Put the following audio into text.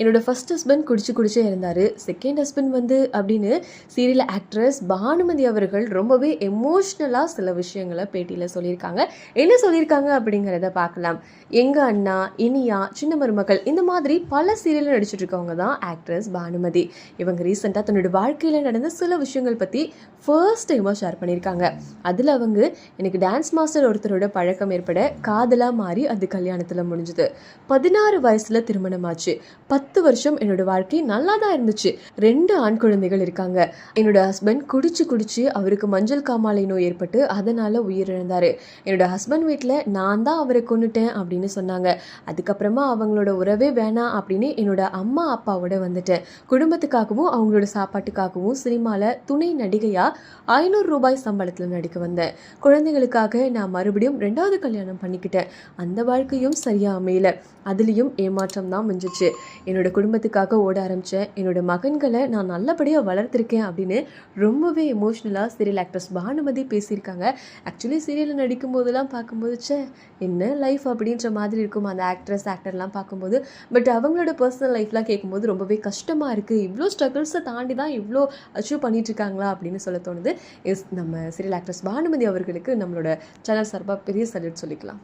என்னோட first husband குடிச்சே இருந்தார். செகண்ட் ஹஸ்பண்ட் வந்து அப்படின்னு சீரியல் ஆக்ட்ரஸ் பானுமதி அவர்கள் ரொம்பவே எமோஷ்னலாக சில விஷயங்களை பேட்டியில் சொல்லியிருக்காங்க. என்ன சொல்லியிருக்காங்க அப்படிங்கிறத பார்க்கலாம். எங்கள் அண்ணா, இனியா, சின்ன மருமகள் இந்த மாதிரி பல சீரியலில் நடிச்சிட்டு இருக்கவங்க தான் ஆக்ட்ரஸ் பானுமதி. இவங்க ரீசெண்டாக தன்னோட வாழ்க்கையில் நடந்த சில விஷயங்கள் பற்றி ஃபர்ஸ்ட் டைமாக ஷேர் பண்ணியிருக்காங்க. அதில் அவங்க எனக்கு டான்ஸ் மாஸ்டர் ஒருத்தரோட பழக்கம் ஏற்பட காதலாக மாறி அது கல்யாணத்தில் முடிஞ்சுது. 16 வயசில் திருமணமாச்சு. 10 வருஷம் என்னோட வாழ்க்கை நல்லா தான் இருந்துச்சு. 2 ஆண் குழந்தைகள் இருக்காங்க. என்னோட ஹஸ்பண்ட் குடிச்சு அவருக்கு மஞ்சள் காமாலை நோய் ஏற்பட்டு அதனால் உயிரிழந்தார். என்னோட ஹஸ்பண்ட் வீட்டில் நான் தான் அவரை கொன்னுட்டேன் அப்படின்னு சொன்னாங்க. அதுக்கப்புறமா அவங்களோட உறவே வேணாம் அப்படின்னு என்னோட அம்மா அப்பாவோட வந்துட்டேன். குடும்பத்துக்காகவும் அவங்களோட சாப்பாட்டுக்காகவும் சினிமாவில் துணை நடிகையாக 500 ரூபாய் சம்பளத்தில் நடிக்க வந்தேன். குழந்தைகளுக்காக நான் மறுபடியும் 2வது கல்யாணம் பண்ணிக்கிட்டேன். அந்த வாழ்க்கையும் சரியாக அமையல. அதுலேயும் ஏமாற்றம் தான் மிஞ்சிச்சு. என்னோட குடும்பத்துக்காக ஓட ஆரம்பித்தேன். என்னோட மகன்களை நான் நல்லபடியாக வளர்த்துருக்கேன் அப்படின்னு ரொம்பவே எமோஷ்னலாக சீரியல் ஆக்ட்ரஸ் பானுமதி பேசியிருக்காங்க. ஆக்சுவலி சீரியலில் நடிக்கும் போதெல்லாம் பார்க்கும்போது என்ன லைஃப் அப்படின்ற மாதிரி இருக்கும் அந்த ஆக்டர்லாம் பார்க்கும்போது. பட் அவங்களோட பர்சனல் லைஃப்லாம் கேட்கும்போது ரொம்பவே கஷ்டமாக இருக்குது. இவ்வளோ ஸ்ட்ரகிள்ஸை தாண்டி தான் இவ்வளோ அச்சீவ் பண்ணிகிட்ருக்காங்களா அப்படின்னு சொல்ல தோணுது. நம்ம சீரியல் ஆக்ட்ரஸ் பானுமதி அவர்களுக்கு நம்மளோட சேனல் சார்பாக பெரிய சல்யூட் சொல்லிக்கலாம்.